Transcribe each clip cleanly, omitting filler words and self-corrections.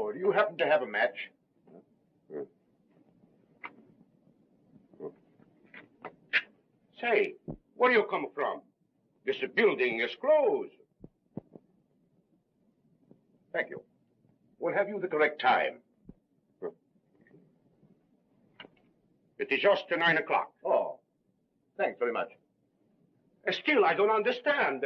Oh, do you happen to have a match? Say, where do you come from? This building is closed. Thank you. We'll have you the correct time. It is just 9 o'clock. Oh, thanks very much. Still, I don't understand.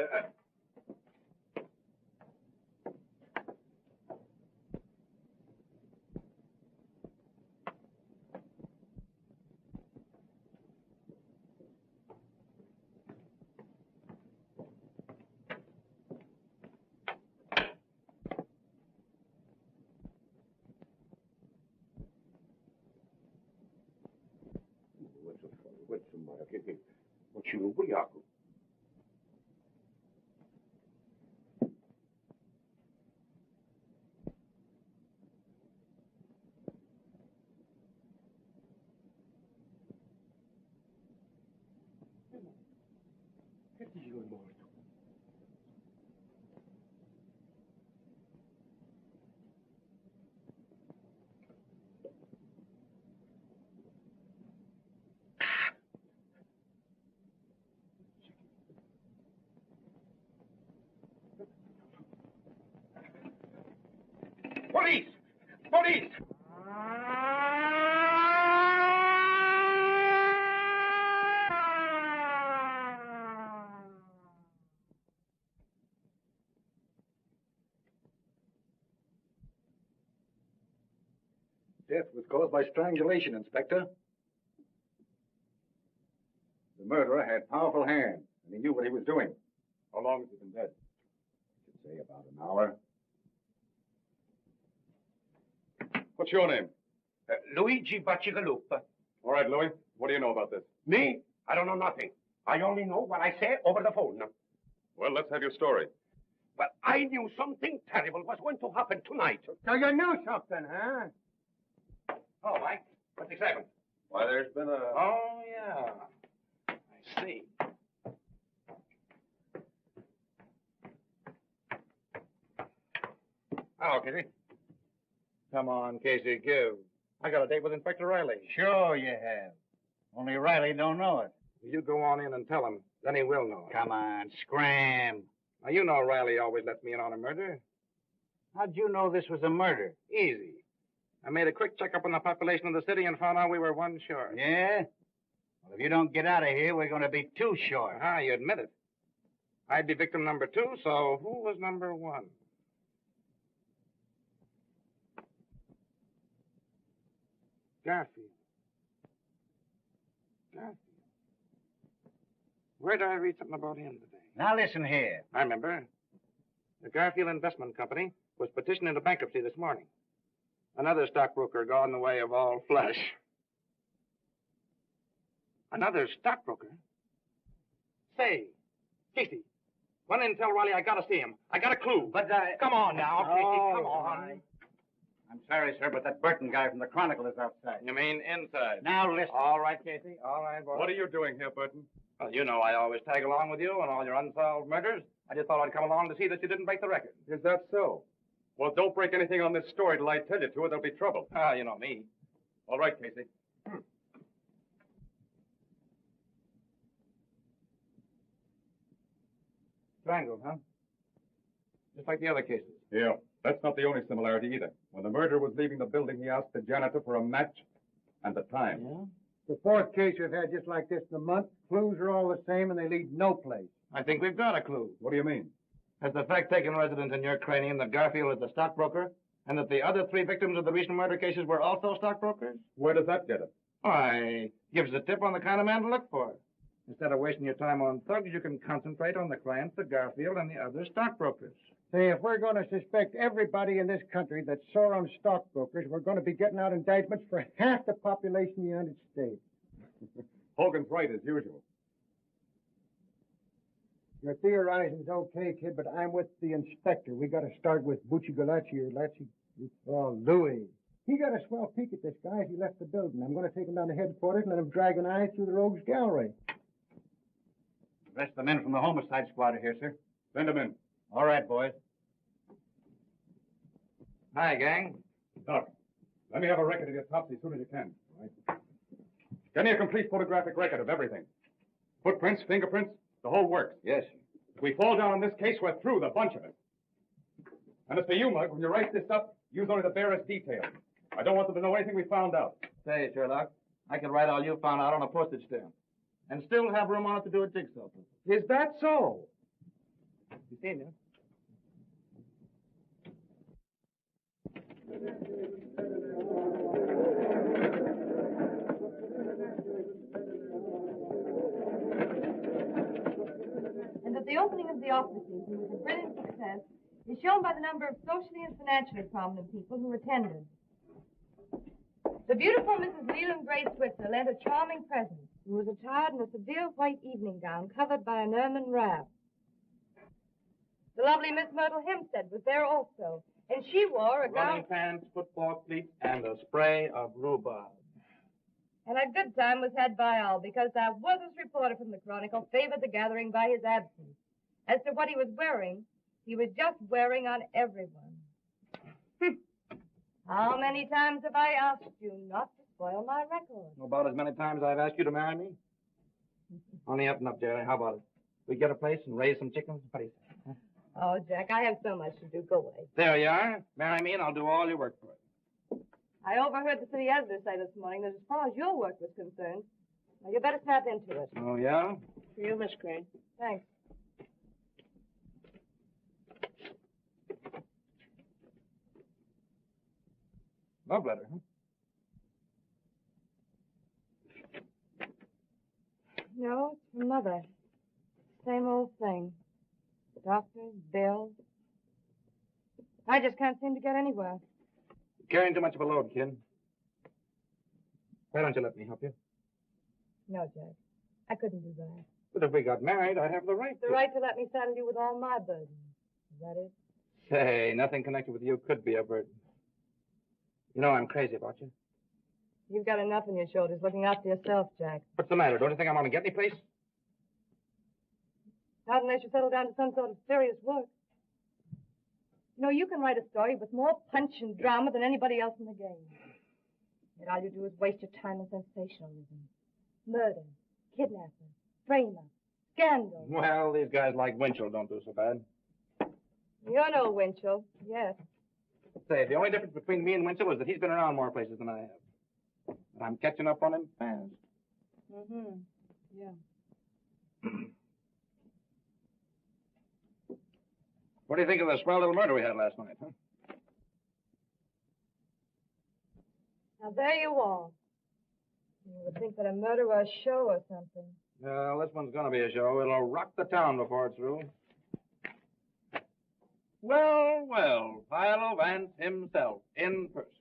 Police! Police! Death was caused by strangulation, Inspector. The murderer had powerful hands, and he knew what he was doing. How long has he been dead? I should say about an hour. What's your name? Luigi Bacigalupa. All right, Louis. What do you know about this? Me? I don't know nothing. I only know what I say over the phone. Well, let's have your story. Well, I knew something terrible was going to happen tonight. So you knew something, huh? Oh, Mike, what's happened? Why, there's been a... Oh, yeah. I see. Hello, Casey. Come on, Casey, give. I got a date with Inspector Riley. Sure you have. Only Riley don't know it. You go on in and tell him. Then he will know. Come on, scram. Now, you know Riley always lets me in on a murder. How'd you know this was a murder? Easy. I made a quick checkup on the population of the city and found out we were one short. Yeah? Well, if you don't get out of here, we're going to be two short. Ah, you admit it. I'd be victim number 2, so who was number 1? Garfield. Garfield. Where did I read something about him today? Now listen here. I remember. The Garfield Investment Company was petitioned into bankruptcy this morning. Another stockbroker gone the way of all flesh. Another stockbroker? Say, Casey, run in and tell Riley I gotta see him. I got a clue. But Come on now, Casey, come on. I'm sorry, sir, but that Burton guy from the Chronicle is outside. You mean inside? Now listen. All right, Casey. All right, boy. What are you doing here, Burton? Well, you know I always tag along with you on all your unsolved murders. I just thought I'd come along to see that you didn't break the record. Is that so? Well, don't break anything on this story till I tell you to, or there'll be trouble. Ah, you know me. All right, Casey. Triangle, huh? Just like the other cases. Yeah, that's not the only similarity either. When the murderer was leaving the building, he asked the janitor for a match and the time. Yeah? The fourth case we've had just like this in a month. Clues are all the same, and they lead no place. I think we've got a clue. What do you mean? Has the fact taken residence in your cranium that Garfield is the stockbroker, and that the other 3 victims of the recent murder cases were also stockbrokers? Where does that get us? Why, gives a tip on the kind of man to look for. Instead of wasting your time on thugs, you can concentrate on the clients of Garfield and the other stockbrokers. Say, if we're going to suspect everybody in this country that's sore on stockbrokers, we're going to be getting out indictments for half the population of the United States. Hogan's right, as usual. Your theorizing's okay, kid, but I'm with the inspector. We got to start with Bucci-Galacci or Lacci. Oh, Louis. He got a swell peek at this guy as he left the building. I'm going to take him down to headquarters and let him drag an eye through the rogues gallery. The rest of the men from the homicide squad are here, sir. Send him in. All right, boys. Hi, gang. Doc, let me have a record of your autopsy as soon as you can. All right? Get me a complete photographic record of everything. Footprints, fingerprints, the whole works. Yes. If we fall down on this case, we're through, the bunch of us. And as for you, Mug, when you write this up, use only the barest details. I don't want them to know anything we found out. Say, Sherlock, I could write all you found out on a postage stamp. And still have room on it to do a jigsaw puzzle. Is that so? You seen him? And that the opening of the opera season was a brilliant success is shown by the number of socially and financially prominent people who attended. The beautiful Mrs. Leland Gray Switzer lent a charming present, who was attired in a severe white evening gown covered by an ermine wrap. The lovely Miss Myrtle Hempstead was there also, and she wore a Running gown... pants, football cleats, and a spray of rhubarb. And a good time was had by all, because that worthless reporter from the Chronicle favored the gathering by his absence. As to what he was wearing, he was just wearing on everyone. How many times have I asked you not to spoil my record? About as many times I've asked you to marry me. Only up and up, Jerry. How about it? We get a place and raise some chickens? What do you say? Huh? Oh, Jack, I have so much to do. Go away. There you are. Marry me and I'll do all your work for you. I overheard the city editor say this morning that as far as your work was concerned, well, you better snap into it. Oh, yeah? For you, Miss Crane. Thanks. Love letter, huh? No, it's from Mother. Same old thing. Doctors, bills. I just can't seem to get anywhere. Carrying too much of a load, kid. Why don't you let me help you? No, Jack. I couldn't do that. But if we got married, I'd have the right The to. right to let me saddle you with all my burdens. Is that it? Say, nothing connected with you could be a burden. You know I'm crazy about you. You've got enough on your shoulders looking after yourself, Jack. What's the matter? Don't you think I'm going to get any place? Not unless you settle down to some sort of serious work. You know, you can write a story with more punch and drama than anybody else in the game. Yet all you do is waste your time on sensationalism. Murder, kidnapping, frame-up, scandal. Well, these guys like Winchell don't do so bad. You're no Winchell, yes. Say, the only difference between me and Winchell is that he's been around more places than I have. And I'm catching up on him fast. Mm-hmm. Yeah. What do you think of the swell little murder we had last night, huh? Now, there you are. You would think that a murder were a show or something. Well, this one's going to be a show. It'll rock the town before it's through. Well, well, Philo Vance himself, in person.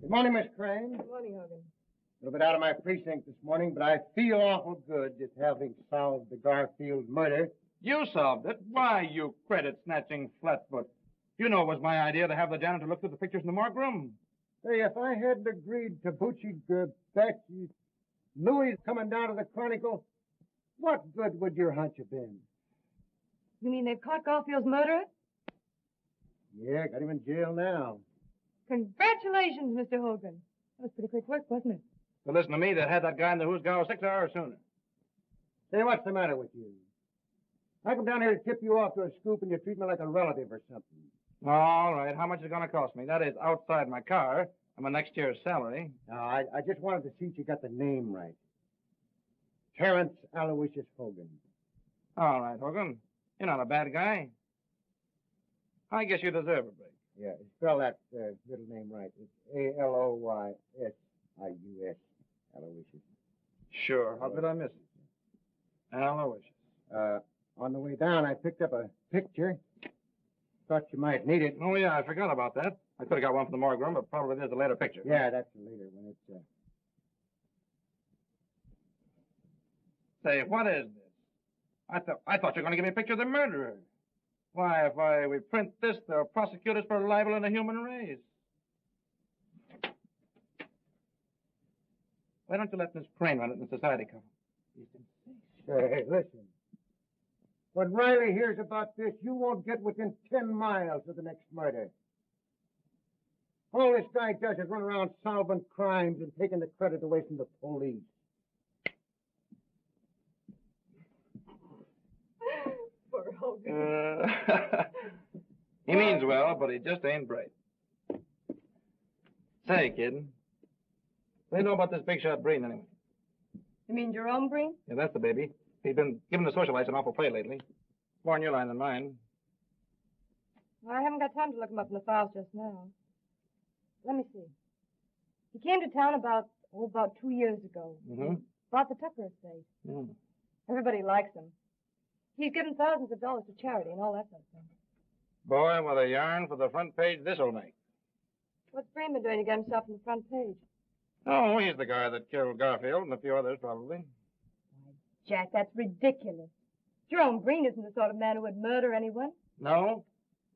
Good morning, Miss Crane. Good morning, Hogan. A little bit out of my precinct this morning, but I feel awful good just having solved the Garfield murder. You solved it. Why, you credit-snatching flatfoot. You know it was my idea to have the janitor look through the pictures in the morgue room. Say, if I hadn't agreed to Bucci Betsy Louis coming down to the Chronicle, what good would your hunch have been? You mean they've caught Garfield's murderer? Yeah, got him in jail now. Congratulations, Mr. Hogan. That was pretty quick work, wasn't it? So listen to me, they'd had that guy in the who's go 6 hours sooner. Say, what's the matter with you? I come down here to tip you off to a scoop and you treat me like a relative or something. All right, how much is it going to cost me? That is outside my car and my next year's salary. No, I just wanted to see if you got the name right. Terrence Aloysius Hogan. All right, Hogan. You're not a bad guy. I guess you deserve a break. Yeah, spell that middle name right. It's Aloysius. Aloysius. Sure. How could I miss it? Aloysius. On the way down, I picked up a picture. Thought you might need it. Oh, yeah, I forgot about that. I could have got one from the morgue room, but probably there's a later picture. Yeah, that's a later one. It's Say, what is this? I thought you were going to give me a picture of the murderer. Why, if we print this, they'll prosecute us for libel in the human race. Why don't you let Miss Crane run it in the society cover? Hey, listen. When Riley hears about this, you won't get within 10 miles of the next murder. All this guy does is run around solving crimes and taking the credit away from the police. Poor Hogan. He means well, but he just ain't bright. Say, kid, what do you know about this big shot Breen, anyway? You mean Jerome Breen? Yeah, that's the baby. He's been giving the socialites an awful play lately. More in your line than mine. I haven't got time to look him up in the files just now. Let me see. He came to town about 2 years ago. Mm-hmm. Bought the Tucker estate. Mm. Everybody likes him. He's given thousands of dollars to charity and all that sort of thing. Boy, what a yarn for the front page this'll make. What's Breen been doing to get himself on the front page? Oh, he's the guy that killed Garfield and a few others, probably. Jack, that's ridiculous. Jerome Breen isn't the sort of man who would murder anyone. No?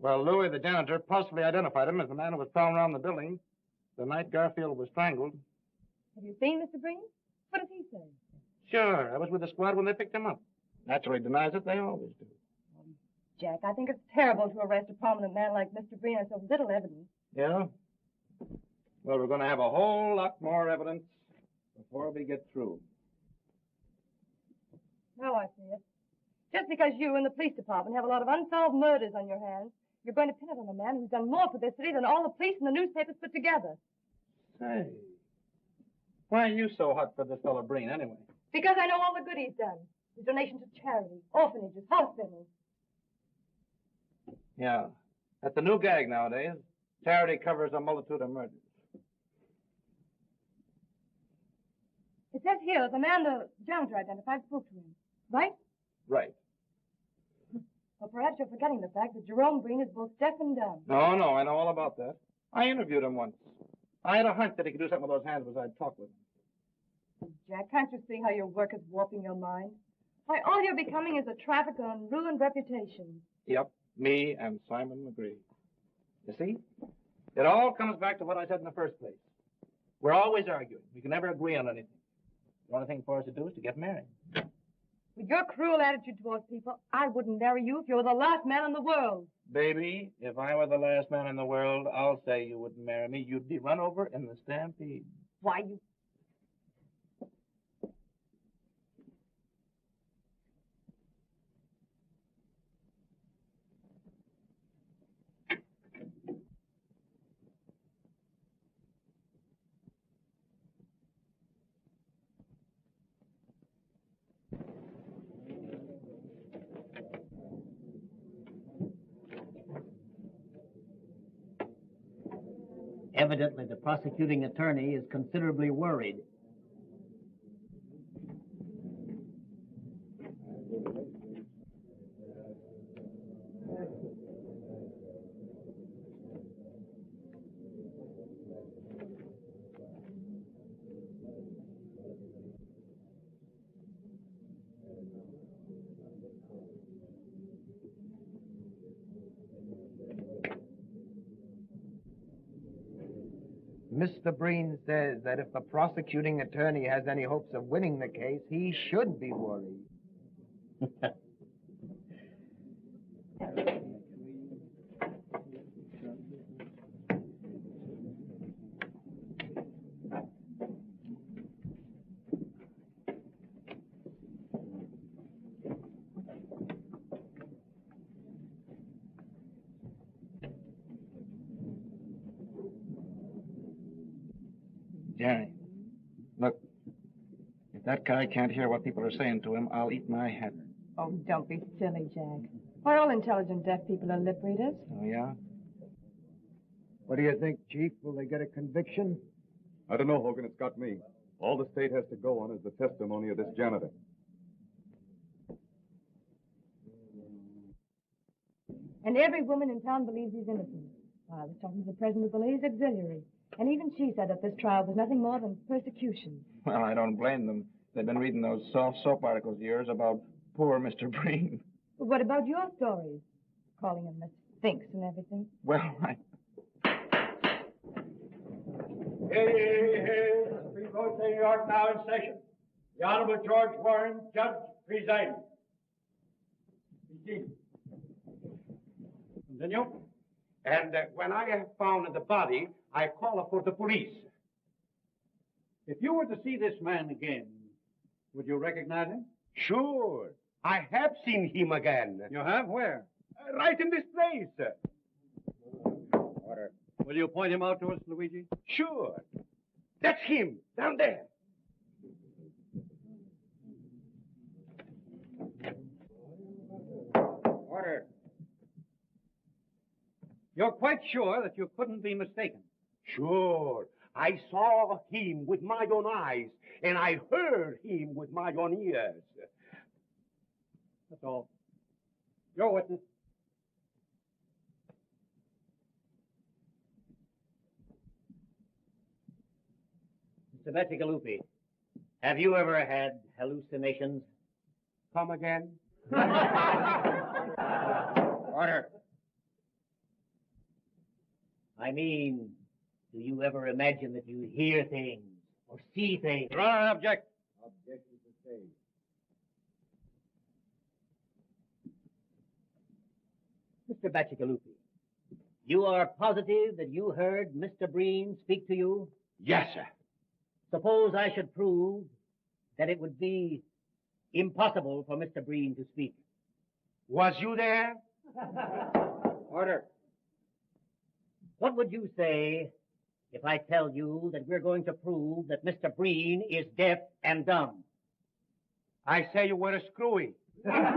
Well, Louis, the janitor, possibly identified him as the man who was prowling around the building the night Garfield was strangled. Have you seen Mr. Breen? What does he say? Sure, I was with the squad when they picked him up. Naturally denies it, they always do. Jack, I think it's terrible to arrest a prominent man like Mr. Breen on so little evidence. Yeah? Well, we're going to have a whole lot more evidence before we get through. Now I see it. Just because you and the police department have a lot of unsolved murders on your hands, you're going to pin it on a man who's done more for this city than all the police and the newspapers put together. Say, why are you so hot for this fellow Breen, anyway? Because I know all the good he's done. His donations to charity, orphanages, hospitals. Yeah, that's the new gag nowadays. Charity covers a multitude of murders. It says here the man the janitor identified spoke to him, right? Right. Well, perhaps you're forgetting the fact that Jerome Breen is both deaf and dumb. No, I know all about that. I interviewed him once. I had a hunch that he could do something with those hands as I'd talk with him. Jack, can't you see how your work is warping your mind? Why, all you're becoming is a trafficker on ruined reputations. Yep, me and Simon McGree. You see? It all comes back to what I said in the first place. We're always arguing. We can never agree on anything. The only thing for us to do is to get married. With your cruel attitude towards people, I wouldn't marry you if you were the last man in the world. Baby, if I were the last man in the world, I'll say you wouldn't marry me. You'd be run over in the stampede. Why, you... Evidently, the prosecuting attorney is considerably worried. Mr. Breen says that if the prosecuting attorney has any hopes of winning the case, he should be worried. Jerry, look, if that guy can't hear what people are saying to him, I'll eat my hat. Oh, don't be silly, Jack. Why, all intelligent deaf people are lip readers. Oh, yeah? What do you think, Chief? Will they get a conviction? I don't know, Hogan. It's got me. All the state has to go on is the testimony of this janitor. And every woman in town believes he's innocent. I was talking to the president of the Ladies' Auxiliary, and even she said that this trial was nothing more than persecution. Well, I don't blame them. They've been reading those soft soap articles of yours about poor Mr. Breen. But what about your stories? Calling him the Sphinx and everything. Well, Hey, the Supreme Court of New York now in session. The Honorable George Warren, Judge, presiding. Be seated. Continue. And when I have found the body, I call for the police. If you were to see this man again, would you recognize him? Sure. I have seen him again. You have? Where? Right in this place. Order. Will you point him out to us, Luigi? Sure. That's him, down there. Order. You're quite sure that you couldn't be mistaken? Sure. I saw him with my own eyes, and I heard him with my own ears. That's all. Your witness. Mr. Bacigalupi, have you ever had hallucinations? Come again? Order. I mean, do you ever imagine that you hear things or see things? Your Honor, I object. Objection sustained. Mr. Bacigalupi, you are positive that you heard Mr. Breen speak to you? Yes, sir. Suppose I should prove that it would be impossible for Mr. Breen to speak. Was you there? Order. What would you say if I tell you that we're going to prove that Mr. Breen is deaf and dumb? I say you were a screwy. Order.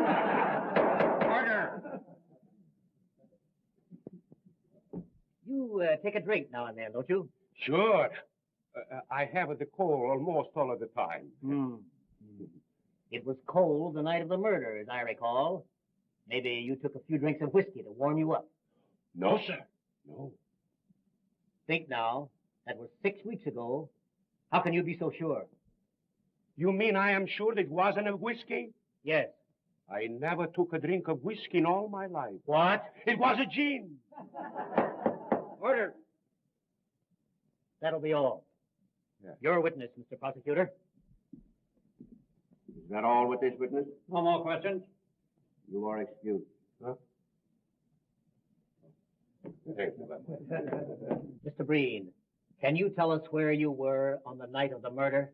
You take a drink now and then, don't you? Sure. I have the cold almost all of the time. It was cold the night of the murder, as I recall. Maybe you took a few drinks of whiskey to warm you up. No, sir. No. Think now. That was 6 weeks ago. How can you be so sure? You mean I am sure it wasn't a whiskey? Yes. I never took a drink of whiskey in all my life. What? It was a gin. Order. That'll be all. Yeah. Your witness, Mr. Prosecutor. Is that all with this witness? No more questions. You are excused. Huh? Thank you. Mr. Breen, can you tell us where you were on the night of the murder?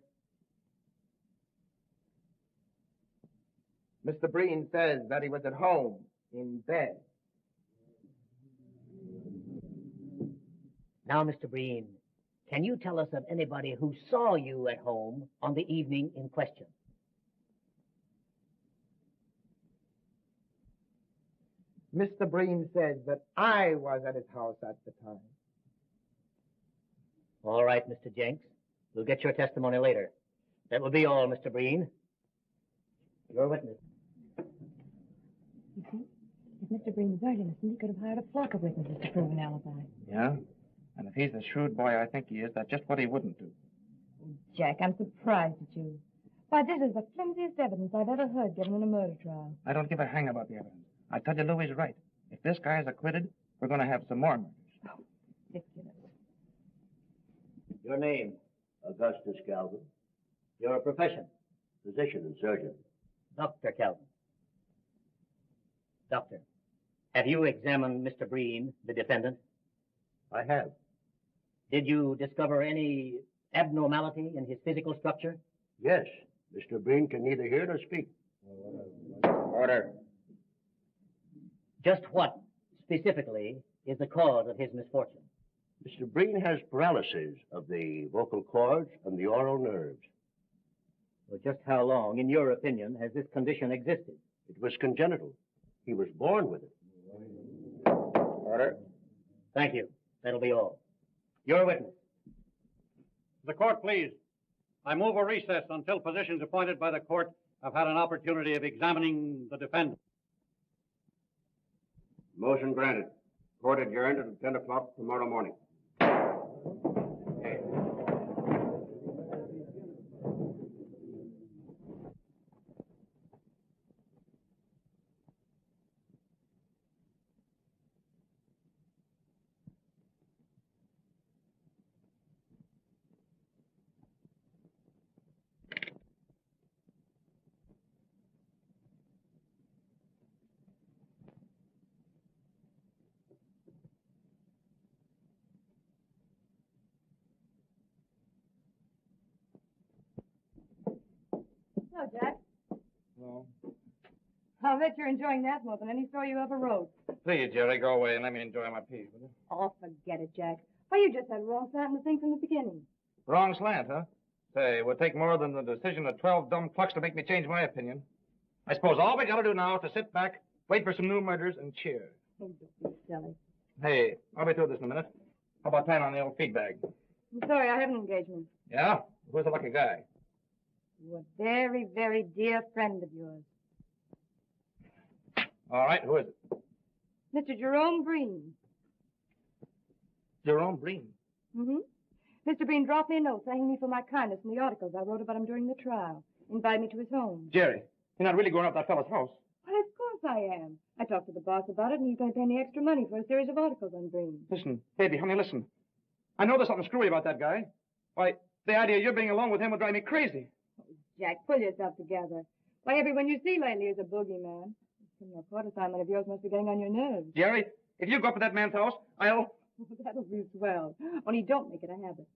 Mr. Breen says that he was at home, in bed. Now, Mr. Breen, can you tell us of anybody who saw you at home on the evening in question? Mr. Breen says that I was at his house at the time. All right, Mr. Jenks. We'll get your testimony later. That will be all, Mr. Breen. Your witness. You see, if Mr. Breen was early, he could have hired a flock of witnesses to prove an alibi. Yeah? And if he's the shrewd boy I think he is, that's just what he wouldn't do. Jack, I'm surprised at you. Why, this is the flimsiest evidence I've ever heard given in a murder trial. I don't give a hang about the evidence. I tell you, Louie's right. If this guy is acquitted, we're going to have some more murders. Oh, ridiculous. Your name? Augustus Calvin, Your profession? physician and surgeon. Dr. Calvin. Doctor, have you examined Mr. Breen, the defendant? I have. Did you discover any abnormality in his physical structure? Yes, Mr. Breen can neither hear nor speak. Order. Just what, specifically, is the cause of his misfortune? Mr. Breen has paralysis of the vocal cords and the oral nerves. Well, just how long, in your opinion, has this condition existed? It was congenital. He was born with it. Order. Thank you. That'll be all. Your witness. The court, please. I move a recess until physicians appointed by the court have had an opportunity of examining the defendant. Motion granted. Court adjourned until 10 o'clock tomorrow morning. know. I'll bet you're enjoying that more than any story you ever wrote. Please, Jerry, go away and let me enjoy my piece, will you? Oh, forget it, Jack. Why, you just had a wrong slant in the thing from the beginning. Wrong slant, huh? Say, it would take more than the decision of 12 dumb clucks to make me change my opinion. I suppose all we gotta do now is to sit back, wait for some new murders, and cheer. Oh, don't be silly. Hey, I'll be through this in a minute. How about tying on the old feed bag? I'm sorry, I have an engagement. Yeah? Who's the lucky guy? You're a very, very dear friend of yours. All right, who is it? Mr. Jerome Breen. Jerome Breen. Mm-hmm. Mr. Breen dropped me a note thanking me for my kindness in the articles I wrote about him during the trial. Invited me to his home. Jerry, you're not really going up that fellow's house. Why, of course I am. I talked to the boss about it, and he's going to pay me extra money for a series of articles on Breen. Listen, baby, honey, listen. I know there's something screwy about that guy. Why, the idea of you being alone with him would drive me crazy. Jack, pull yourself together. Why, everyone you see lately is a boogeyman. This criminal court assignment of yours must be getting on your nerves. Jerry, if you go up to that man's house, I'll... That'll be swell. Only don't make it a habit.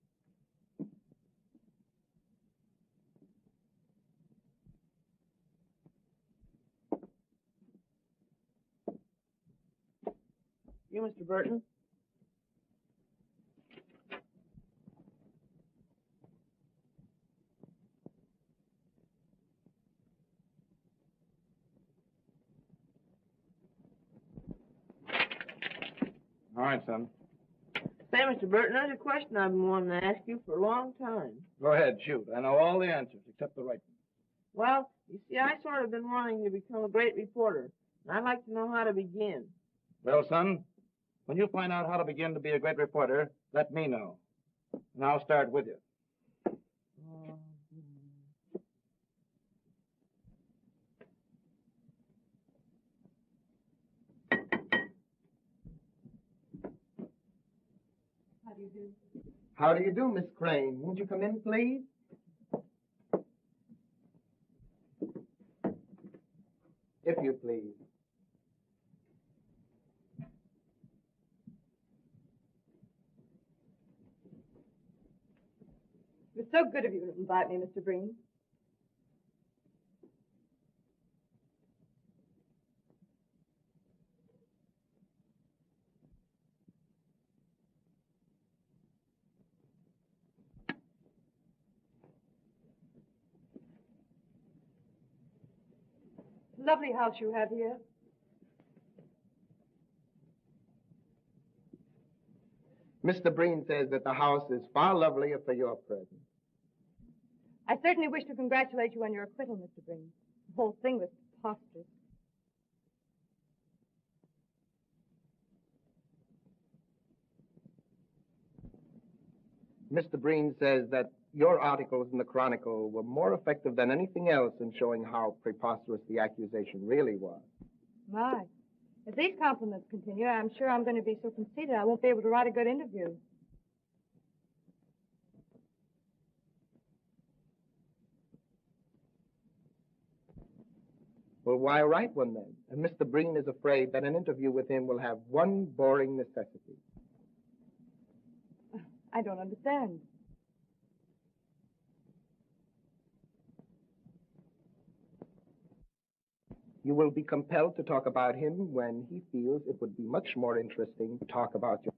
You, Mr. Burton? All right, son. Say, Mr. Burton, there's a question I've been wanting to ask you for a long time. Go ahead, shoot. I know all the answers except the right one. Well, you see, I sort of been wanting to become a great reporter, and I'd like to know how to begin. Well, son, when you find out how to begin to be a great reporter, let me know. And I'll start with you. How do you do? How do you do, Miss Crane? Won't you come in, please? If you please. It was so good of you to invite me, Mr. Breen. Lovely house you have here. Mr. Breen says that the house is far lovelier for your presence. I certainly wish to congratulate you on your acquittal, Mr. Breen. The whole thing was preposterous. Mr. Breen says that your articles in the Chronicle were more effective than anything else in showing how preposterous the accusation really was. My. If these compliments continue, I'm sure I'm going to be so conceited I won't be able to write a good interview. Well, why write one then? And Mr. Breen is afraid that an interview with him will have one boring necessity. I don't understand. You will be compelled to talk about him when he feels it would be much more interesting to talk about you.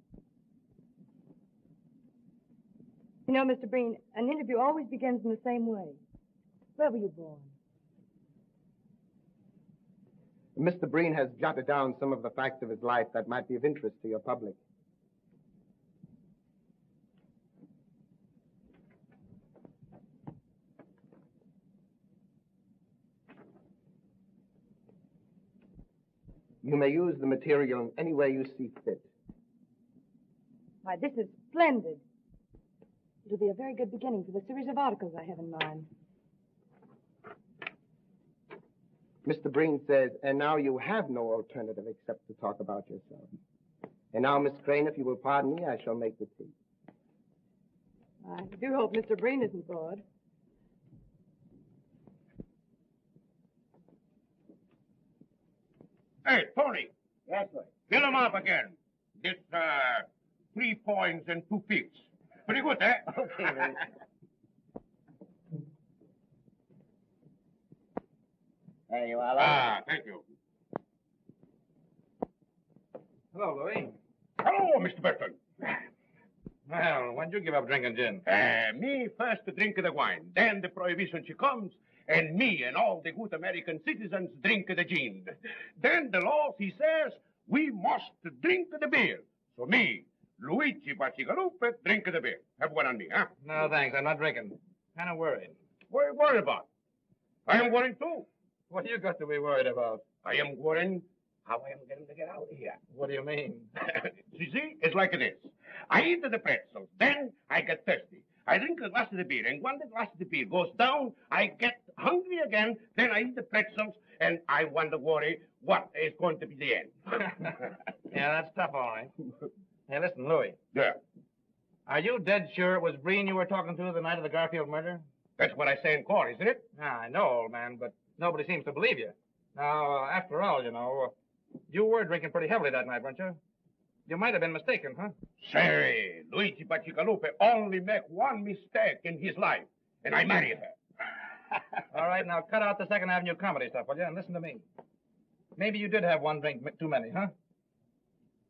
You know, Mr. Breen, an interview always begins in the same way. Where were you born? Mr. Breen has jotted down some of the facts of his life that might be of interest to your public. You may use the material in any way you see fit. Why, this is splendid. It'll be a very good beginning for the series of articles I have in mind. Mr. Breen says, and now you have no alternative except to talk about yourself. And now, Miss Crane, if you will pardon me, I shall make the tea. I do hope Mr. Breen isn't bored. Hey, Tony, Yes, sir. fill him up again. This, 3 points and 2 fifths. Pretty good, eh? Okay, Ray. There you are, Ah, thank you. Hello, Louis. Hello, Mr. Burton. Well, when'd you give up drinking gin? Me first drink the wine, then the prohibition she comes, and me and all the good American citizens drink the gin. Then the law, he says, we must drink the beer. So me, Luigi Bacigalupe, drink the beer. Have one on me, huh? No, thanks. I'm not drinking. Kind of worried. What are you worried about? I am worried too. What do you got to be worried about? I am worried how I am going to get out of here. What do you mean? See, it's like this. I eat the pretzels, then I get thirsty. I drink a glass of the beer, and when the glass of the beer goes down, I get hungry again, then I eat the pretzels, and I wonder, worry, what is going to be the end. Yeah, that's tough, all right. Hey, listen, Louis. Yeah, Are you dead sure it was Breen you were talking to the night of the Garfield murder? that's what I say in court, isn't it? Ah, I know, old man, but nobody seems to believe you. Now, after all, you were drinking pretty heavily that night, weren't you? You might have been mistaken, huh? Say, Luigi Bacigalupe only make one mistake in his life, and I married her. All right, now cut out the Second Avenue comedy stuff, will you? And listen to me. Maybe you did have one drink too many, huh?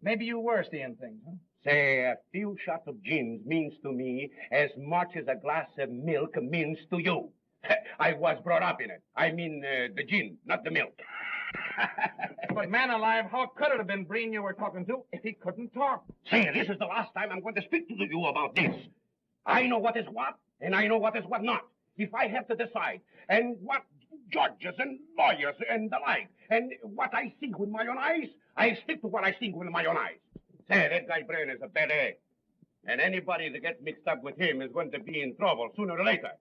Maybe you were seeing things, huh? Say, a few shots of gin means to me as much as a glass of milk means to you. I was brought up in it. I mean, the gin, not the milk. But man alive, how could it have been Breen you were talking to if he couldn't talk? Say, this is the last time I'm going to speak to you about this. I know what is what, and I know what is what not. If I have to decide, and what judges and lawyers and the like, and what I see with my own eyes, I stick to what I see with my own eyes. Say, that guy Brain is a bad egg. And anybody that gets mixed up with him is going to be in trouble sooner or later.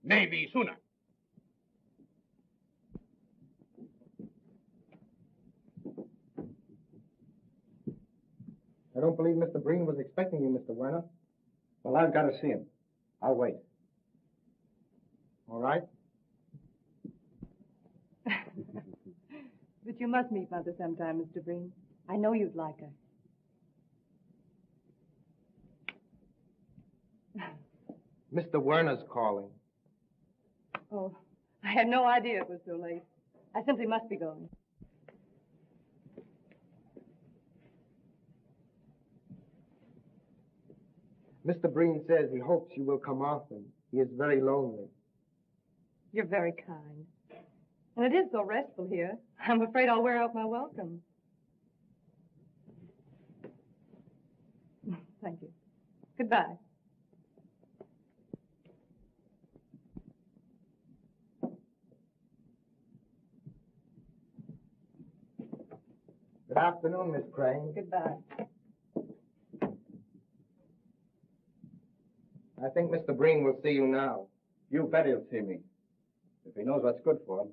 Maybe sooner. I don't believe Mr. Breen was expecting you, Mr. Werner. Well, I've got to see him. I'll wait. All right? But you must meet Mother sometime, Mr. Breen. I know you'd like her. Mr. Werner's calling. Oh, I had no idea it was so late. I simply must be going. Mr. Breen says he hopes you will come often. He is very lonely. You're very kind. And it is so restful here. I'm afraid I'll wear out my welcome. Thank you. Goodbye. Good afternoon, Miss Crane. Goodbye. I think Mr. Breen will see you now. You bet he'll see me. If he knows what's good for him.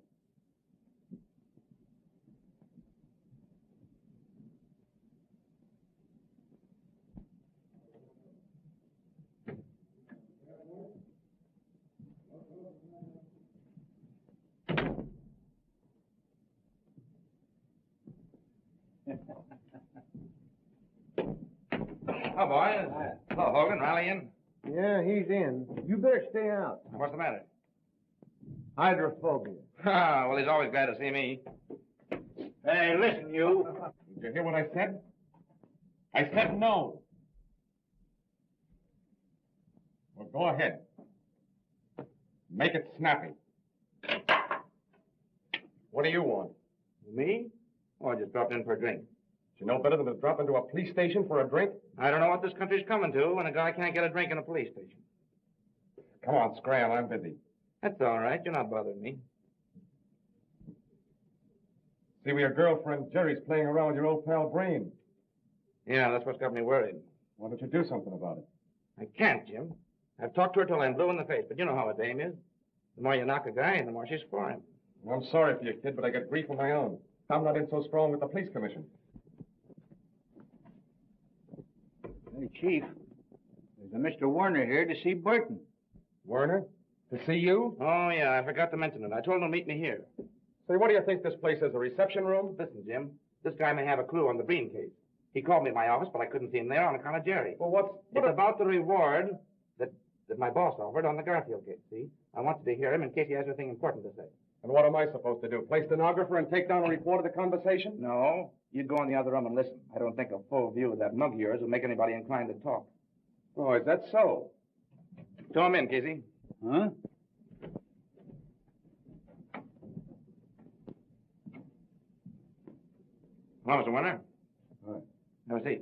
Oh, boys. Hello, Hogan. Rallying. Yeah, he's in. You better stay out. What's the matter? Hydrophobia. Ah, well, he's always glad to see me. Hey, listen, you. Did you hear what I said? I said no. Well, go ahead. Make it snappy. What do you want? Me? Oh, I just dropped in for a drink. You know better than to drop into a police station for a drink? I don't know what this country's coming to when a guy can't get a drink in a police station. Come on, Scram, I'm busy. That's all right. You're not bothering me. See, your girlfriend Jerry's playing around with your old pal Brain. Yeah, that's what's got me worried. Why don't you do something about it? I can't, Jim. I've talked to her till I'm blue in the face, but you know how a dame is. The more you knock a guy, the more she's for him. I'm sorry for you, kid, but I get grief of my own. I'm not in so strong with the police commission. Hey, Chief. There's a Mr. Werner here to see Burton. Werner? To see you? Oh, yeah, I forgot to mention it. I told him to meet me here. Say, what do you think this place is, a reception room? Listen, Jim, this guy may have a clue on the Breen case. He called me in my office, but I couldn't see him there on account of Jerry. Well, It's about the reward that my boss offered on the Garfield case, see? I wanted to hear him in case he has anything important to say. And what am I supposed to do? Play stenographer and take down a report of the conversation? No, you'd go in the other room and listen. I don't think a full view of that mug of yours will make anybody inclined to talk. Oh, is that so? Show him in, Casey. Huh? Hello, Mr. Warner. All right. Have a seat.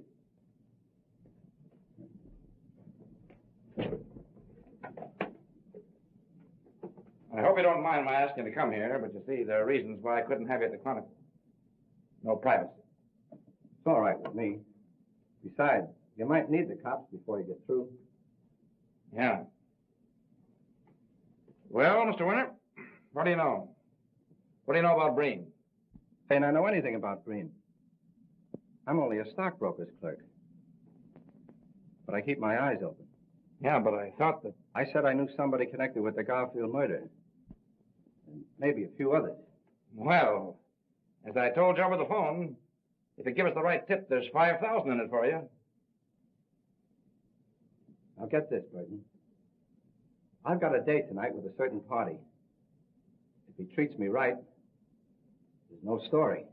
I hope you don't mind my asking to come here, but you see, there are reasons why I couldn't have you at the Chronicle. No privacy. It's all right with me. Besides, you might need the cops before you get through. Yeah. Well, Mr. Winter, what do you know? What do you know about Breen? Ain't I know anything about Breen? I'm only a stockbroker's clerk. But I keep my eyes open. Yeah, but I thought that... I said I knew somebody connected with the Garfield murder. And maybe a few others. Well, as I told you over the phone, if you give us the right tip, there's $5,000 in it for you. Now get this, Burton. I've got a date tonight with a certain party. If he treats me right, there's no story.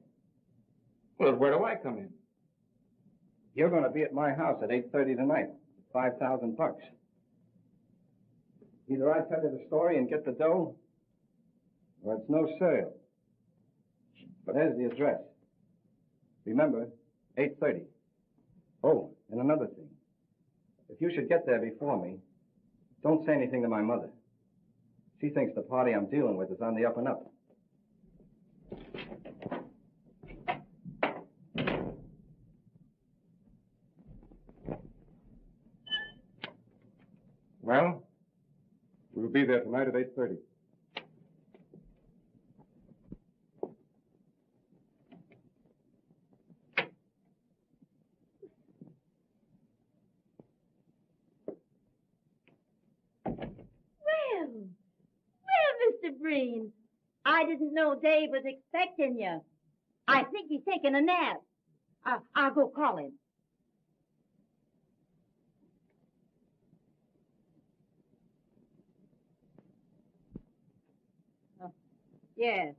Well, where do I come in? You're going to be at my house at 8:30 tonight. $5,000. Either I tell you the story and get the dough, or it's no sale. But there's the address. Remember, 8:30. Oh, and another thing. If you should get there before me, don't say anything to my mother. She thinks the party I'm dealing with is on the up and up. Well, we'll be there tonight at 8:30. Well, Mr. Breen, I didn't know Dave was expecting you. I think he's taking a nap. I'll go call him. Yes,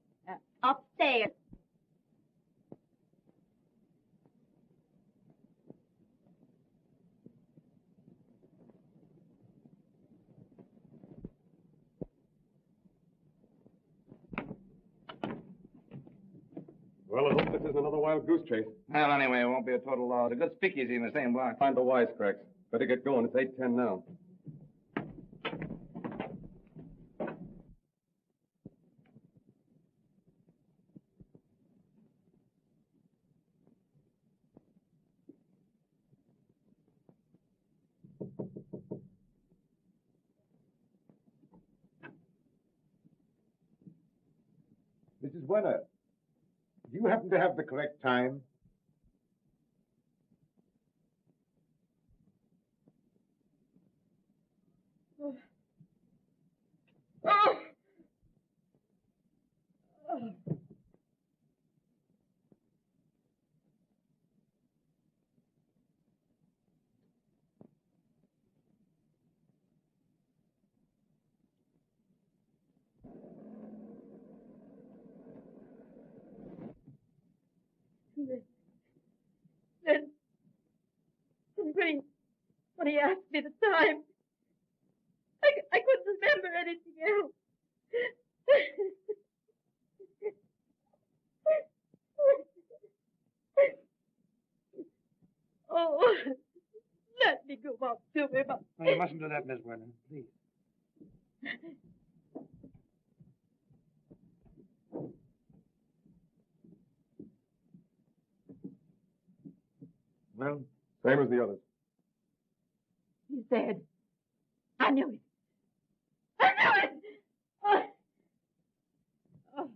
upstairs. Well, I hope this isn't another wild goose chase. Well, anyway, it won't be a total loss. A good speakeasy in the same block. Find the wisecracks. Better get going. It's 8:10 now. Mrs. Wenner, do you happen to have the correct time? Oh. Then, when he asked me the time, I couldn't remember anything else. Oh, let me go up to him. No, you mustn't do that, Miss Werner, please. Well? Same as the others. He's dead. I knew it. I knew it! Oh. Oh.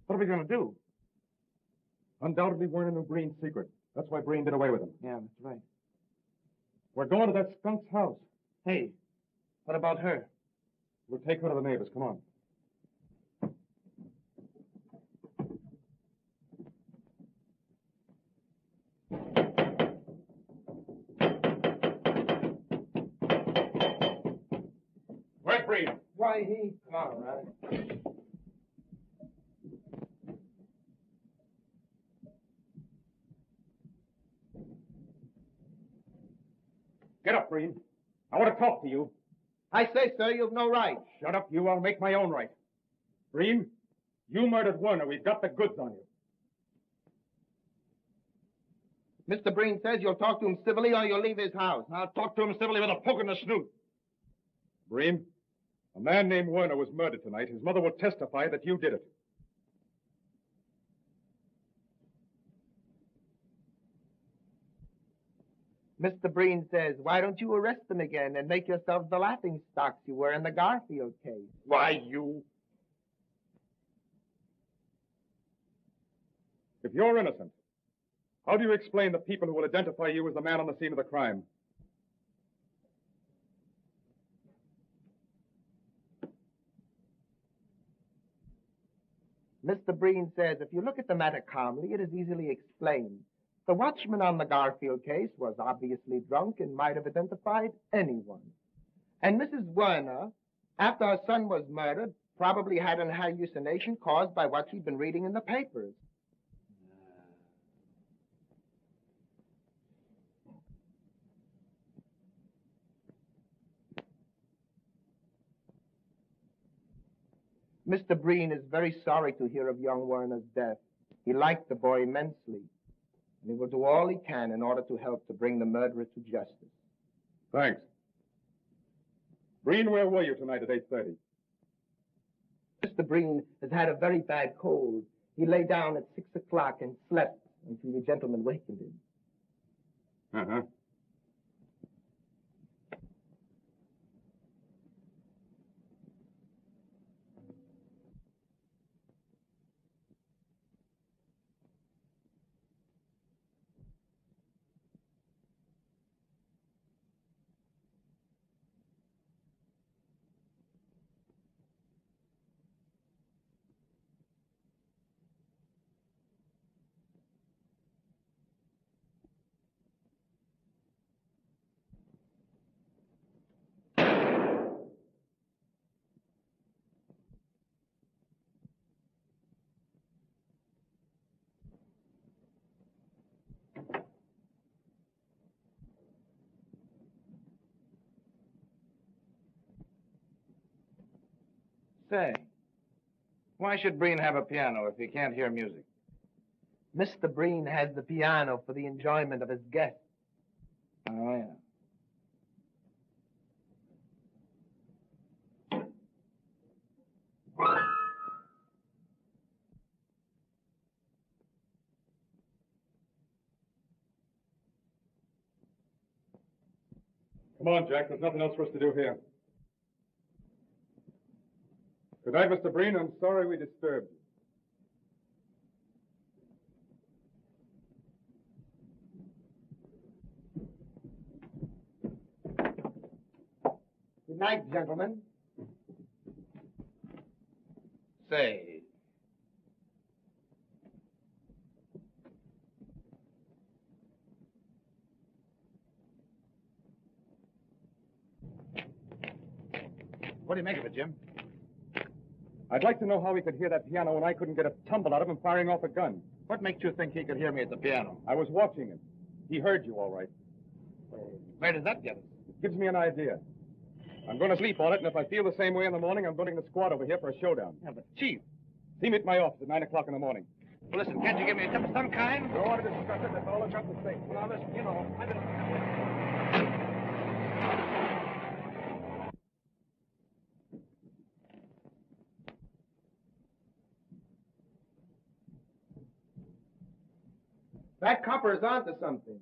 What are we going to do? Undoubtedly, Werner knew Breen's secret. That's why Breen did away with him. Yeah, that's right. We're going to that skunk's house. Hey, what about her? We'll take her to the neighbors. Come on. Breen. Why, he... All right. Get up, Breen. I want to talk to you. I say, sir, you've no right. Shut up, you. I'll make my own right. Breen, you murdered Werner. We've got the goods on you. Mr. Breen says you'll talk to him civilly or you'll leave his house. I'll talk to him civilly with a poke in the snoot. Breen, a man named Werner was murdered tonight. His mother will testify that you did it. Mr. Breen says, why don't you arrest them again and make yourselves the laughing stocks you were in the Garfield case? Why, you... If you're innocent, how do you explain the people who will identify you as the man on the scene of the crime? Mr. Breen says, if you look at the matter calmly, it is easily explained. The watchman on the Garfield case was obviously drunk and might have identified anyone. And Mrs. Werner, after her son was murdered, probably had an hallucination caused by what she'd been reading in the papers. Mr. Breen is very sorry to hear of young Werner's death. He liked the boy immensely, and he will do all he can in order to help to bring the murderer to justice. Thanks. Breen, where were you tonight at 8:30? Mr. Breen has had a very bad cold. He lay down at 6 o'clock and slept until the gentleman wakened him. Uh-huh. Say, why should Breen have a piano if he can't hear music? Mr. Breen has the piano for the enjoyment of his guests. Oh, yeah. Come on, Jack. There's nothing else for us to do here. Good night, Mr. Breen. I'm sorry we disturbed you. Good night, gentlemen. Say, What do you make of it, Jim? I'd like to know how he could hear that piano when I couldn't get a tumble out of him firing off a gun. What makes you think he could hear me at the piano? I was watching him. He heard you all right. Where does that get us? It gives me an idea. I'm going to sleep on it, and if I feel the same way in the morning, I'm putting the squad over here for a showdown. Yeah, but Chief. See me at my office at 9 o'clock in the morning. Well, listen, can't you give me a tip of some kind? Don't want to discuss it. That's all I've got to say. Well, now, listen, you know, I've been... that copper is onto something.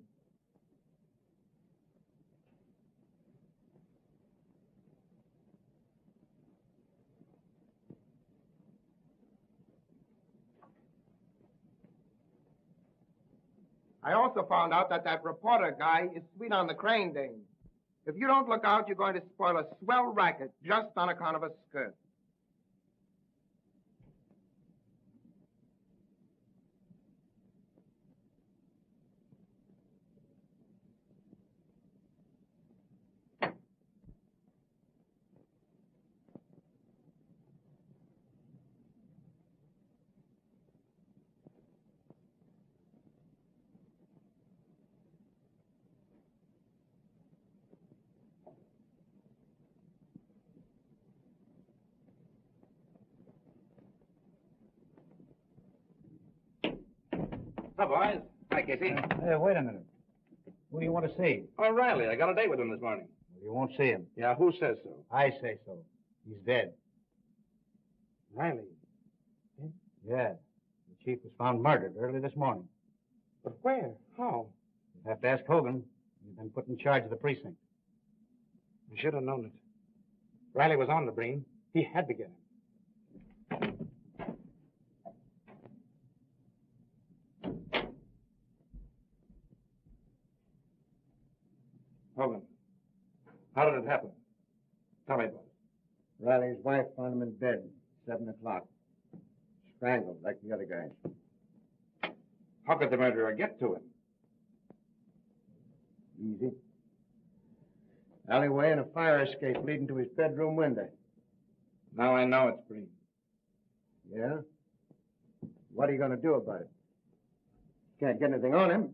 I also found out that reporter guy is sweet on the crane dame. If you don't look out, you're going to spoil a swell racket just on account of a skirt. Hi, boys. Hi, Casey. Hey, wait a minute. Who do you want to see? O'Reilly. I got a date with him this morning. You won't see him. Yeah, who says so? I say so. He's dead. Riley. Yeah. The chief was found murdered early this morning. But where? How? You'll have to ask Hogan. He's been put in charge of the precinct. I should have known it. Riley was on the Breen. He had to get him. Hogan, how did it happen? Tell me about it. Riley's wife found him in bed, 7 o'clock. Strangled like the other guys. How could the murderer get to him? Easy. Alleyway and a fire escape leading to his bedroom window. Now I know it's Breen. Yeah? What are you going to do about it? Can't get anything on him.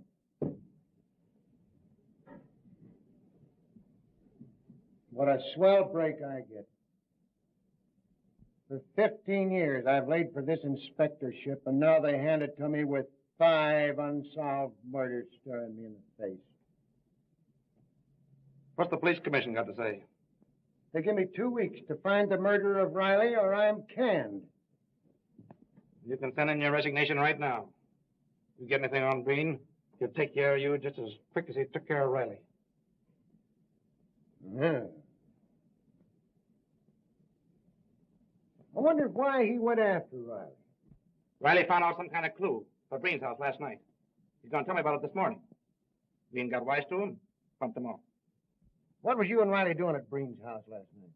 What a swell break I get. For 15 years, I've laid for this inspectorship, and now they hand it to me with 5 unsolved murders staring me in the face. What's the police commission got to say? They give me 2 weeks to find the murderer of Riley, or I'm canned. You can send in your resignation right now. You get anything on Breen, he'll take care of you just as quick as he took care of Riley. Yeah. I wonder why he went after Riley. Riley found out some kind of clue at Breen's house last night. He's going to tell me about it this morning. Breen got wise to him, pumped him off. What was you and Riley doing at Breen's house last night?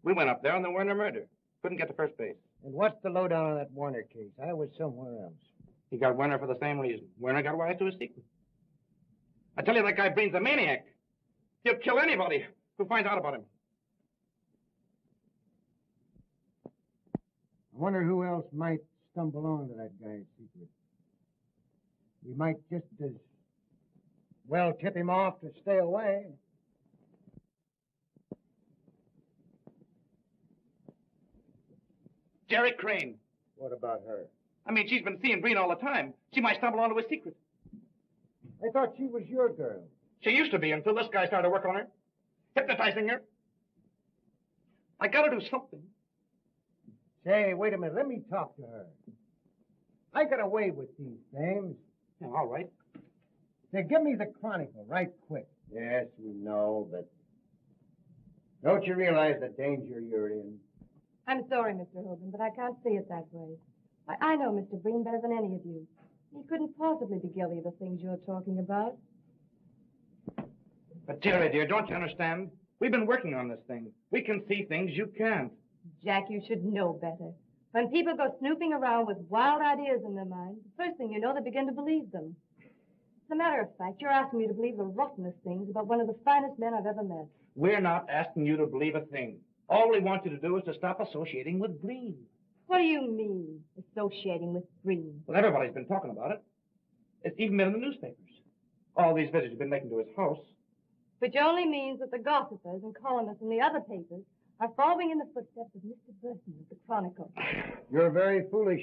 We went up there on the Werner murder. Couldn't get to first base. And what's the lowdown on that Warner case? I was somewhere else. He got Werner for the same reason. Werner got wise to his secret. I tell you, that guy Breen's a maniac. He'll kill anybody who finds out about him. I wonder who else might stumble onto that guy's secret. We might just as well tip him off to stay away. Jerry Crane. What about her? I mean, she's been seeing Breen all the time. She might stumble onto his secret. I thought she was your girl. She used to be until this guy started working on her, hypnotizing her. I gotta do something. Say, wait a minute. Let me talk to her. I got away with these things. Yeah, all right. Say, give me the Chronicle right quick. Yes, we know, but don't you realize the danger you're in? I'm sorry, Mr. Hogan, but I can't see it that way. I know Mr. Breen better than any of you. He couldn't possibly be guilty of the things you're talking about. But, Jerry, dear, don't you understand? We've been working on this thing. We can see things you can't. Jack, you should know better. When people go snooping around with wild ideas in their minds, the first thing you know, they begin to believe them. As a matter of fact, you're asking me to believe the rottenest things about one of the finest men I've ever met. We're not asking you to believe a thing. All we want you to do is to stop associating with Breen. What do you mean, associating with Breen? Well, everybody's been talking about it. It's even been in the newspapers. All these visits you've been making to his house. Which only means that the gossipers and columnists in the other papers are following in the footsteps of Mr. Burton of the Chronicle. You're very foolish.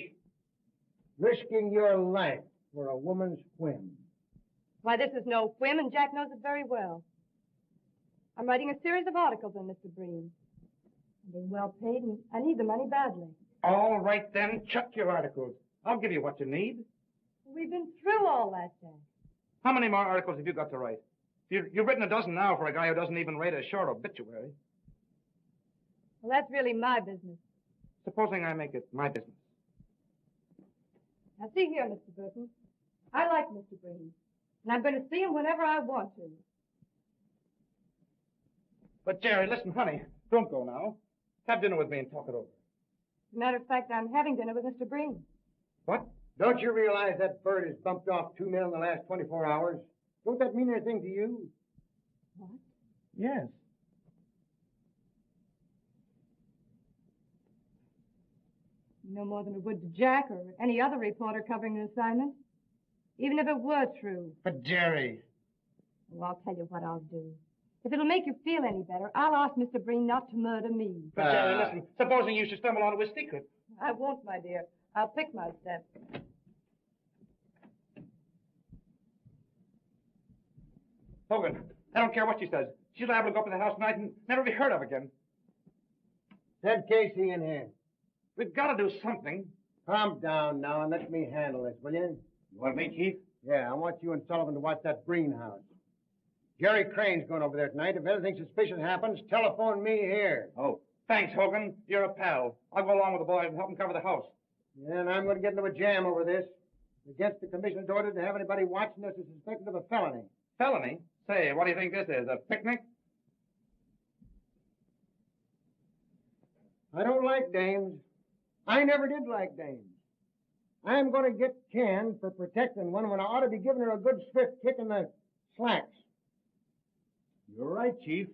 Risking your life for a woman's whim. Why, this is no whim, and Jack knows it very well. I'm writing a series of articles on Mr. Breen. I'm being well paid, and I need the money badly. All right, then. Chuck your articles. I'll give you what you need. We've been through all that, Jack. How many more articles have you got to write? You've written a dozen now for a guy who doesn't even write a short obituary. Well, that's really my business. Supposing I make it my business. Now, see here, Mr. Burton. I like Mr. Breen, and I'm going to see him whenever I want to. But, Jerry, listen, honey, don't go now. Have dinner with me and talk it over. As a matter of fact, I'm having dinner with Mr. Breen. What? Don't you realize that bird has bumped off 2 men in the last 24 hours? Don't that mean anything to you? What? Yes. No more than it would to Jack or any other reporter covering an assignment. Even if it were true. But, Jerry... Well, I'll tell you what I'll do. If it'll make you feel any better, I'll ask Mr. Breen not to murder me. But, Jerry, listen, supposing you should stumble onto his secret. I won't, my dear. I'll pick my steps. Hogan, I don't care what she says. She's liable to go up to the house tonight and never be heard of again. Send Casey in here. We've got to do something. Calm down now and let me handle this, will you? You want me, Chief? Yeah, I want you and Sullivan to watch that Breen house. Jerry Crane's going over there tonight. If anything suspicious happens, telephone me here. Oh, thanks, Hogan. You're a pal. I'll go along with the boys and help them cover the house. Yeah, and I'm going to get into a jam over this. Against the commissioner's order to have anybody watching us is suspected of a felony. Felony? Say, what do you think this is, a picnic? I don't like dames. I never did like dames. I'm going to get canned for protecting one when I ought to be giving her a good swift kick in the slacks. You're right, Chief.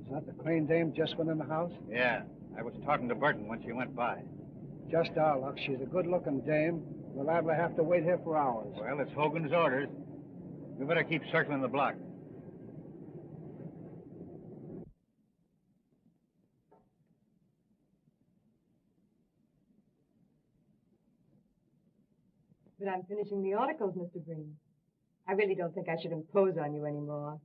Is that the Crane dame just went in the house? Yeah, I was talking to Burton when she went by. Just our luck. She's a good-looking dame. We're liable to have to wait here for hours. Well, it's Hogan's orders. We better keep circling the block. But I'm finishing the articles, Mr. Breen. I really don't think I should impose on you anymore.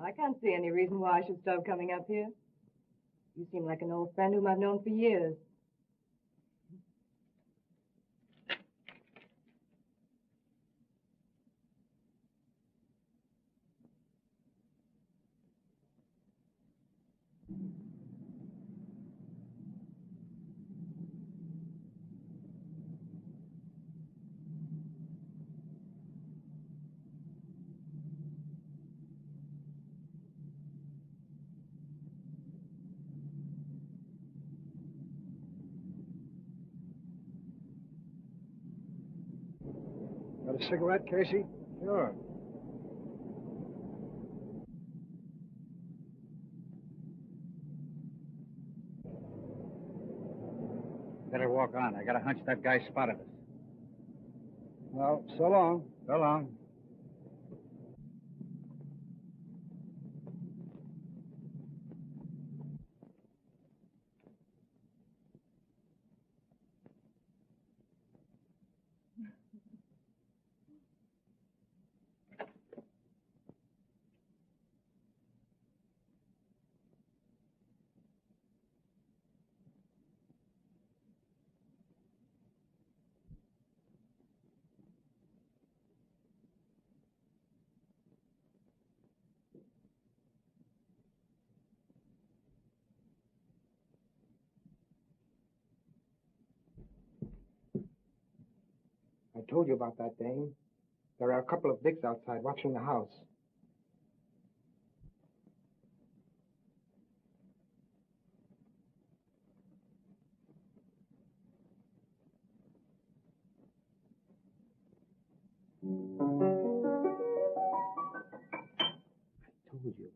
I can't see any reason why I should stop coming up here. You seem like an old friend whom I've known for years. Got a cigarette, Casey? Sure. Better walk on. I got a hunch that guy spotted us. Well, so long. So long. I told you about that dame. There are a couple of dicks outside watching the house. I told you.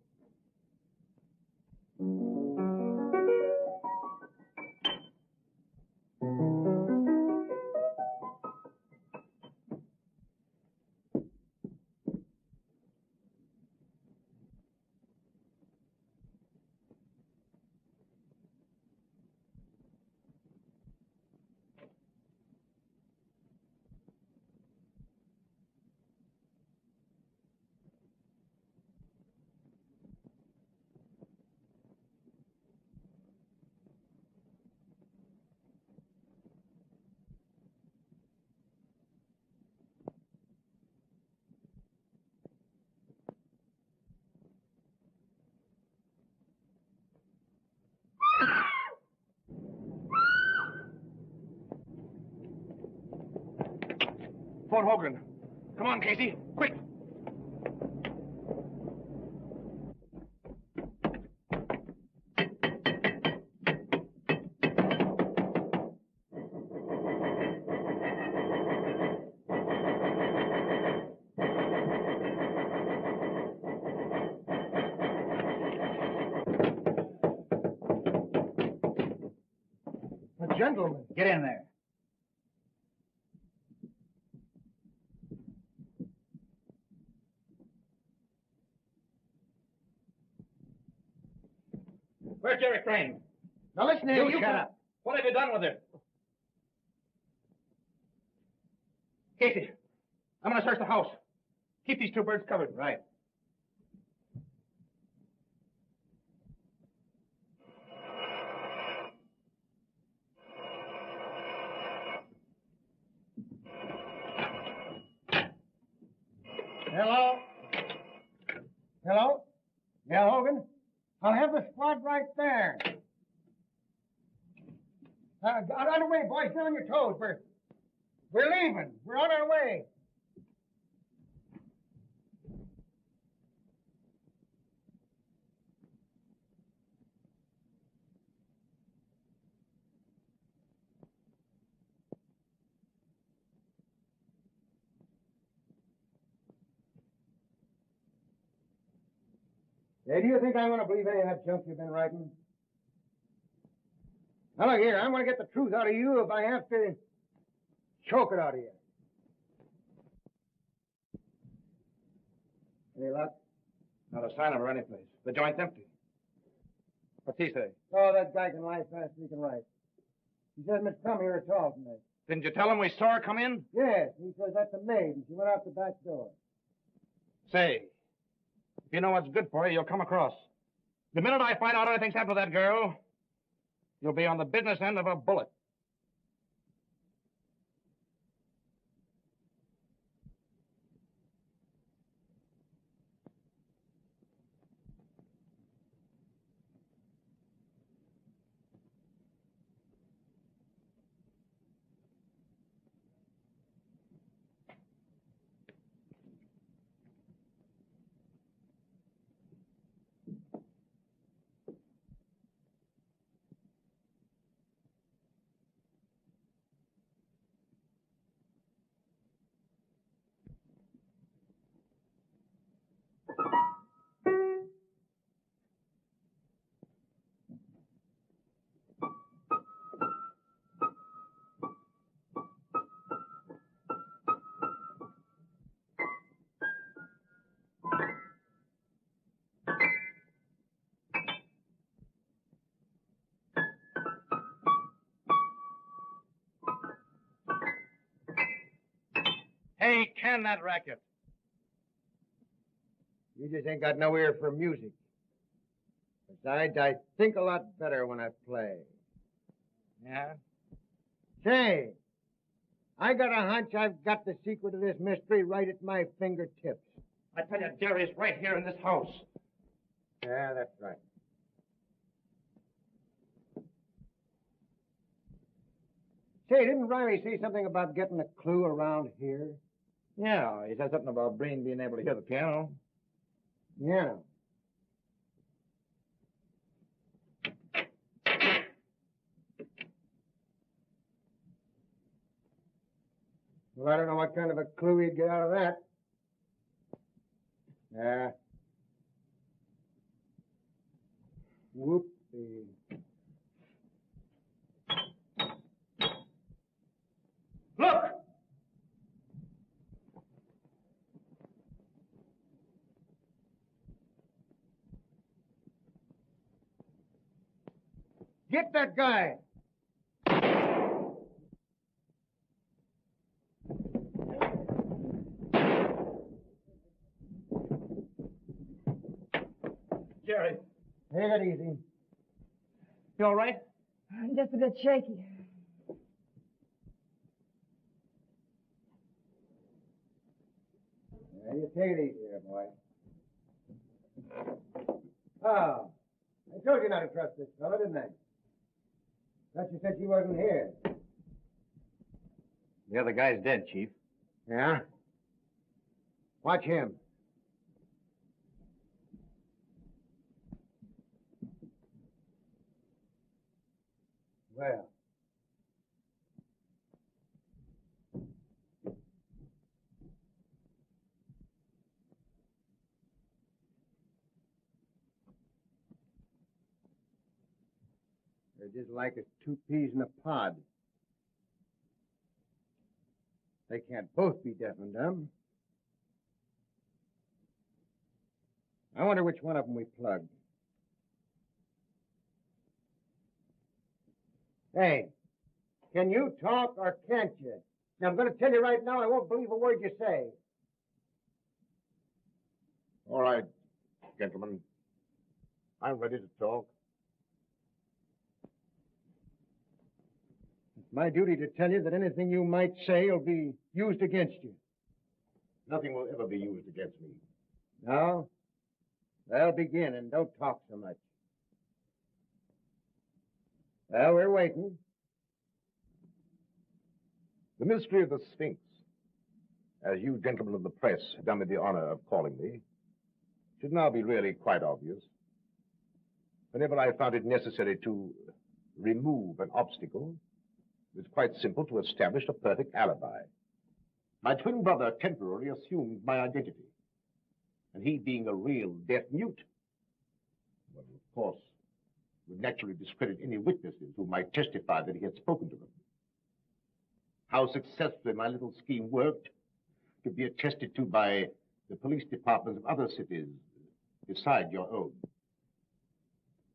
Fort Hogan. Come on, Casey. Quick. A gentleman. Get in there. Where's Jerry Crane? Now listen here, You shut up. What have you done with it? Casey, I'm going to search the house. Keep these two birds covered. Right. Hello? Hello? Yeah, Hogan? I'll have the squad right there. Get on your way, boys. Get on your toes. We're leaving. We're on our way. Hey, do you think I'm going to believe any of that junk you've been writing? Now, look here. I'm going to get the truth out of you if I have to choke it out of you. Any luck? Not a sign of her anyplace. The joint's empty. What's he say? Oh, that guy can lie fast as he can write. He says Miss come here at all tonight. Didn't you tell him we saw her come in? Yes, he says that's a maid, and she went out the back door. Say, if you know what's good for you, you'll come across. The minute I find out anything's happened to that girl, you'll be on the business end of a bullet. Hey, can that racket. You just ain't got no ear for music. Besides, I think a lot better when I play. Yeah? Say, I got a hunch I've got the secret of this mystery right at my fingertips. I tell you, Jerry's right here in this house. Yeah, that's right. Say, didn't Riley say something about getting a clue around here? Yeah, he said something about Breen being able to hear the piano. Yeah. Well, I don't know what kind of a clue he'd get out of that. Yeah. Whoopsie. Look! Get that guy! Jerry, Take it easy. you all right? I'm just a bit shaky. Yeah, you take it easy there, boy. Oh, I told you not to trust this fellow, didn't I? Thought you said she wasn't here. The other guy's dead, Chief. Yeah? Watch him. Well. They're just like as two peas in a pod. They can't both be deaf and dumb. I wonder which one of them we plugged. Hey, can you talk or can't you? Now, I'm going to tell you right now, I won't believe a word you say. All right, gentlemen. I'm ready to talk. It's my duty to tell you that anything you might say will be used against you. Nothing will ever be used against me. No? Well, begin, and don't talk so much. Well, we're waiting. The mystery of the Sphinx, as you gentlemen of the press have done me the honor of calling me, should now be really quite obvious. Whenever I found it necessary to remove an obstacle, it was quite simple to establish a perfect alibi. My twin brother temporarily assumed my identity, and he being a real deaf mute, well, of course, would naturally discredit any witnesses who might testify that he had spoken to them. How successfully my little scheme worked could be attested to by the police departments of other cities beside your own.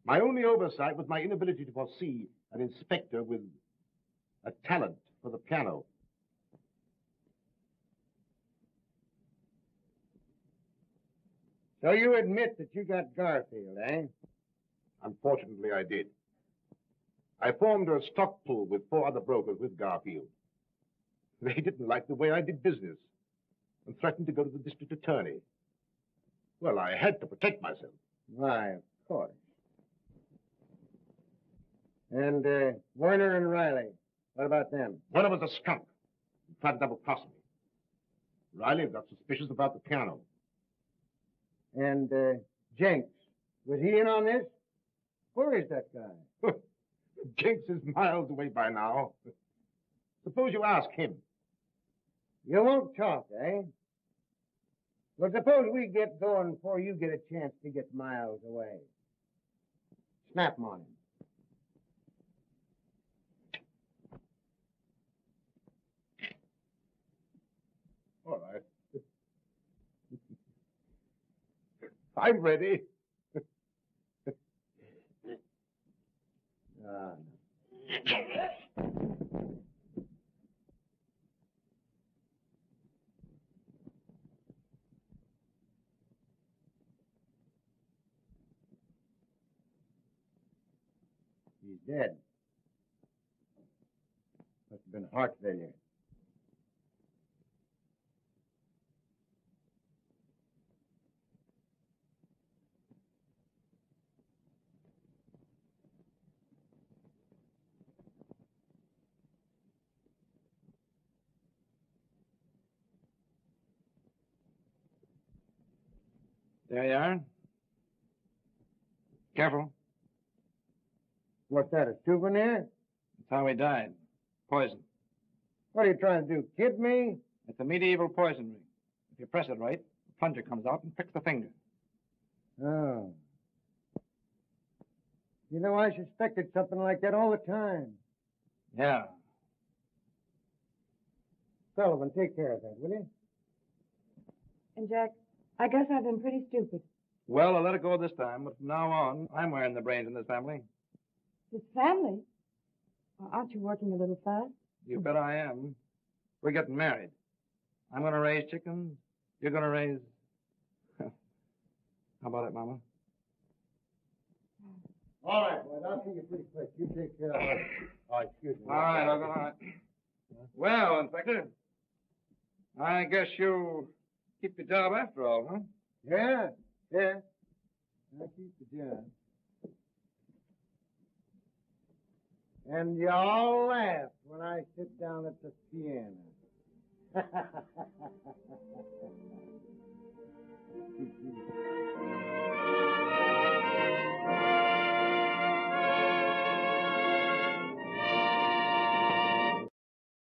My only oversight was my inability to foresee an inspector with a talent for the piano. So you admit that you got Garfield, eh? Unfortunately, I did. I formed a stock pool with 4 other brokers with Garfield. They didn't like the way I did business and threatened to go to the district attorney. Well, I had to protect myself. Why, of course. And Werner and Riley, what about them? Werner was a skunk. He tried to double-cross me. Riley got suspicious about the piano. And Jenks, was he in on this? Where is that guy? Jenks is miles away by now. Suppose you ask him. You won't talk, eh? Well, suppose we get going before you get a chance to get miles away. Snap 'em on him. All right. I'm ready. He's dead. Must have been heart failure. There you are. Careful. What's that, a souvenir? That's how he died. Poison. What are you trying to do, kid me? It's a medieval poison ring. If you press it right, the plunger comes out and pricks the finger. Oh. You know, I suspected something like that all the time. Yeah. Sullivan, take care of that, will you? And, Jack, I guess I've been pretty stupid. Well, I'll let it go this time, but from now on, I'm wearing the brains in this family. This family? Well, aren't you working a little fast? You bet I am. We're getting married. I'm going to raise chickens. You're going to raise... How about it, Mama? All right, boys, I'll see you pretty quick. You take care of it. Oh, excuse me. All right, I'll go on. Well, Inspector, I guess you'll keep the job after all, huh? Yeah. I'll keep the job. And you all laugh when I sit down at the piano.